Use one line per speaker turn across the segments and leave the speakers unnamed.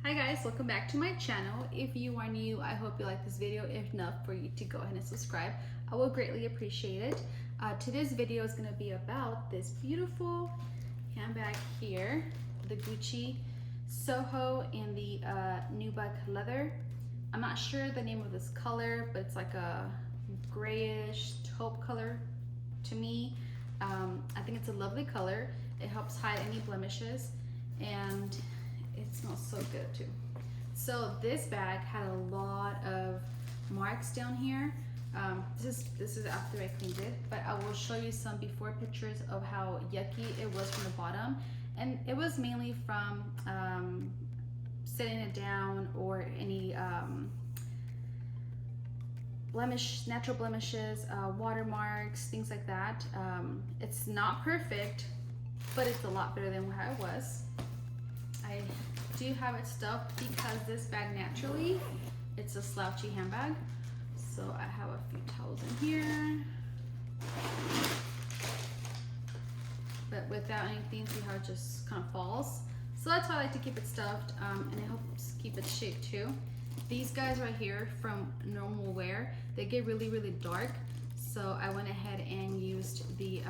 Hi guys, welcome back to my channel. If you are new, I hope you like this video. If not, for you to go ahead and subscribe, I will greatly appreciate it. Today's video is going to be about this beautiful handbag here, the Gucci Soho in the Nubuck leather. I'm not sure the name of this color, but it's like a grayish taupe color to me. I think it's a lovely color. It helps hide any blemishes, and it smells so good too. So this bag had a lot of marks down here. This is after I cleaned it, but I will show you some before pictures of how yucky it was from the bottom. And it was mainly from setting it down or any natural blemishes, watermarks, things like that. It's not perfect, but it's a lot better than how it was. I do have it stuffed because this bag naturally, it's a slouchy handbag. So I have a few towels in here. But without anything, see how it just kind of falls. So that's why I like to keep it stuffed, and it helps keep its shape too. These guys right here from normal wear, they get really dark. So I went ahead and used the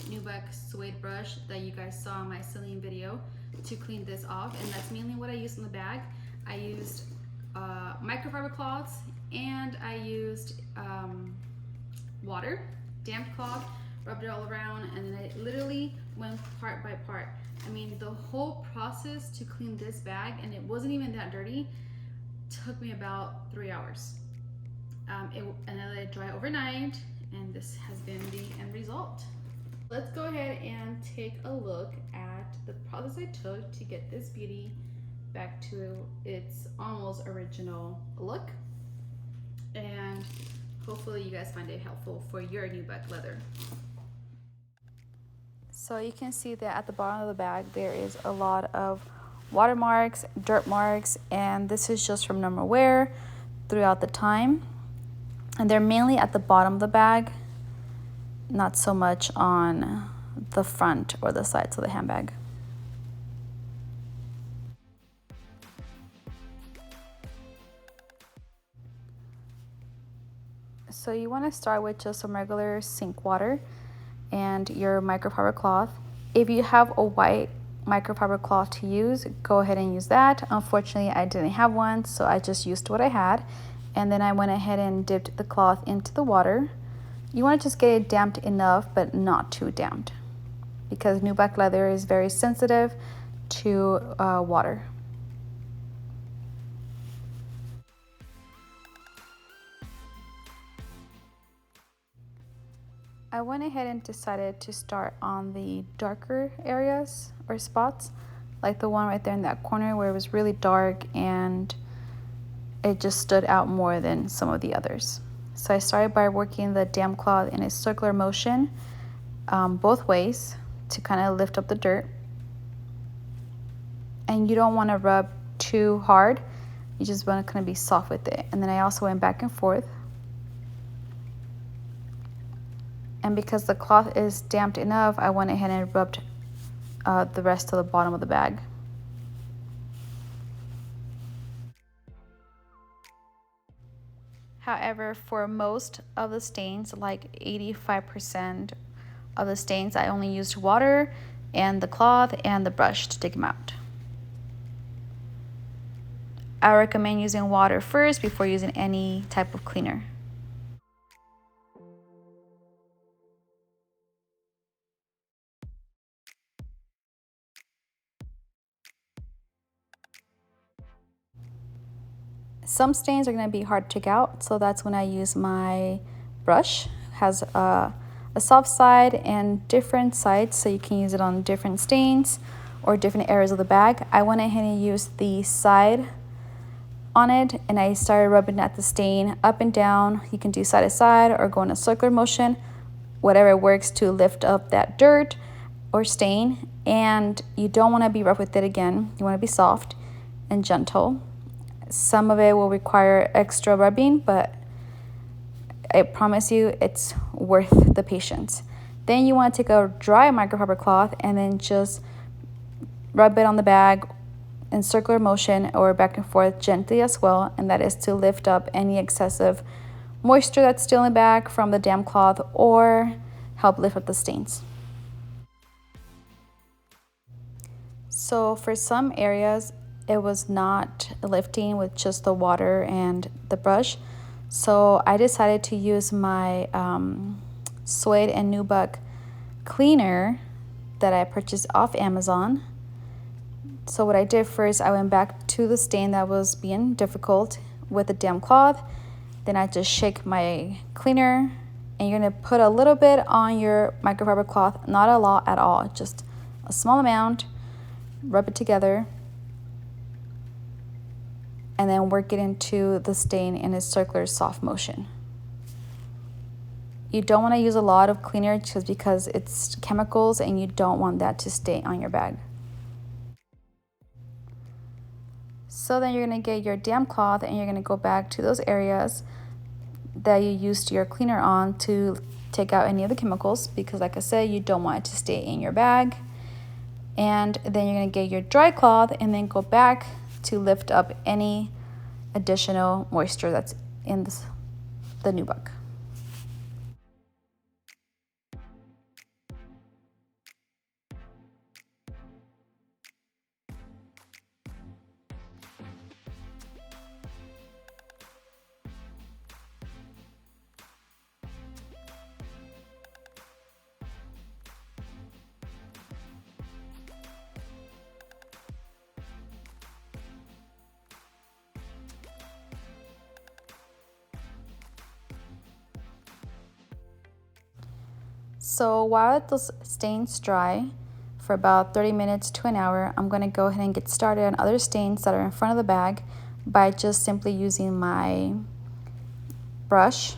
Nubuck suede brush that you guys saw in my sealing video to clean this off, and that's mainly what I used in the bag. I used microfiber cloths, and I used water, damp cloth, rubbed it all around, and then I literally went part by part. I mean, the whole process to clean this bag, and it wasn't even that dirty, took me about 3 hours. And I let it dry overnight, and this has been the end result. Let's go ahead and take a look at the process I took to get this beauty back to its almost original look. And hopefully you guys find it helpful for your Nubuck leather. So you can see that at the bottom of the bag there is a lot of water marks, dirt marks, and this is just from normal wear throughout the time. And they're mainly at the bottom of the bag, not so much on the front or the sides of the handbag. So you want to start with just some regular sink water and your microfiber cloth. If you have a white microfiber cloth to use, go ahead and use that. Unfortunately, I didn't have one, so I just used what I had. And then I went ahead and dipped the cloth into the water. You want to just get it damped enough, but not too damped, because Nubuck leather is very sensitive to water. I went ahead and decided to start on the darker areas or spots, like the one right there in that corner where it was really dark and it just stood out more than some of the others. So I started by working the damp cloth in a circular motion both ways to kind of lift up the dirt. And you don't want to rub too hard, you just want to kind of be soft with it. And then I also went back and forth. And because the cloth is damped enough, I went ahead and rubbed the rest of the bottom of the bag. However, for most of the stains, like 85% of the stains, I only used water and the cloth and the brush to take them out. I recommend using water first before using any type of cleaner. Some stains are going to be hard to take out, so that's when I use my brush. It has a soft side and different sides, so you can use it on different stains or different areas of the bag. I went ahead and used the side on it, and I started rubbing at the stain up and down. You can do side to side or go in a circular motion, whatever works to lift up that dirt or stain. And you don't want to be rough with it again. You want to be soft and gentle. Some of it will require extra rubbing, but I promise you it's worth the patience. Then you want to take a dry microfiber cloth and then just rub it on the bag in circular motion or back and forth gently as well, and that is to lift up any excessive moisture that's still in the bag from the damp cloth or help lift up the stains. So for some areas, it was not lifting with just the water and the brush. So I decided to use my Suede and Nubuck cleaner that I purchased off Amazon. So what I did first, I went back to the stain that was being difficult with the damp cloth. Then I just shake my cleaner, and you're gonna put a little bit on your microfiber cloth, not a lot at all, just a small amount, rub it together, and then work it into the stain in a circular soft motion. You don't want to use a lot of cleaner just because it's chemicals and you don't want that to stay on your bag. So then you're going to get your damp cloth and you're going to go back to those areas that you used your cleaner on to take out any of the chemicals, because like I said, you don't want it to stay in your bag. And then you're going to get your dry cloth and then go back to lift up any additional moisture that's in the Nubuck. So while those stains dry for about 30 minutes to an hour, I'm going to go ahead and get started on other stains that are in front of the bag by just simply using my brush.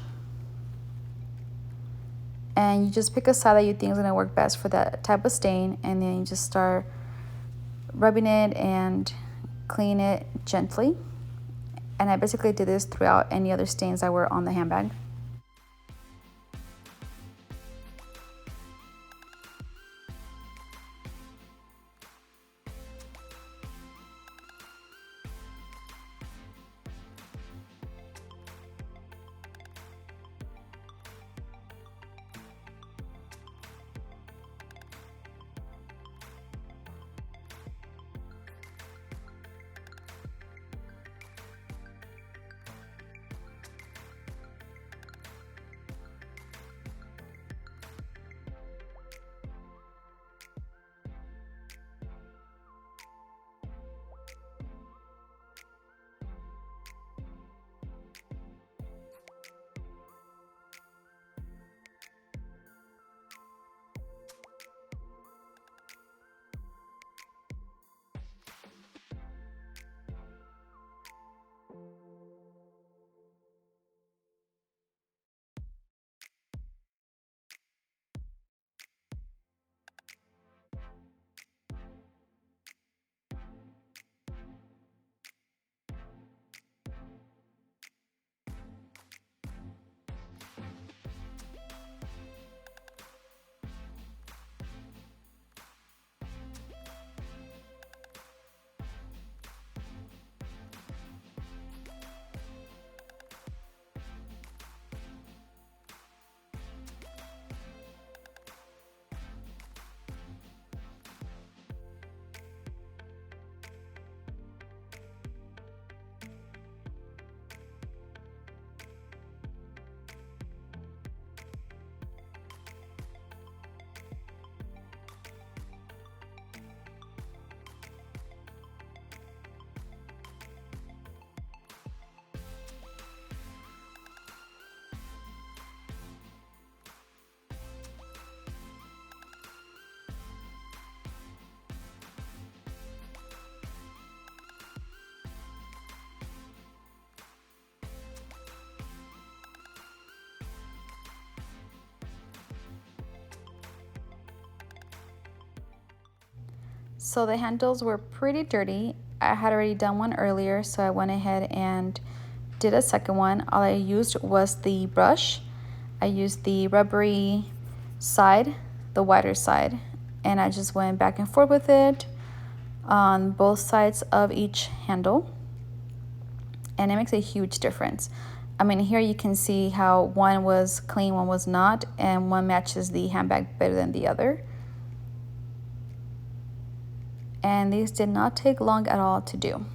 And you just pick a side that you think is going to work best for that type of stain, and then you just start rubbing it and clean it gently. And I basically did this throughout any other stains that were on the handbag. So the handles were pretty dirty. I had already done one earlier, so I went ahead and did a second one. All I used was the brush. I used the rubbery side, the wider side, and I just went back and forth with it, on both sides of each handle, and it makes a huge difference. I mean, here you can see how one was clean, one was not, and one matches the handbag better than the other. And these did not take long at all to do.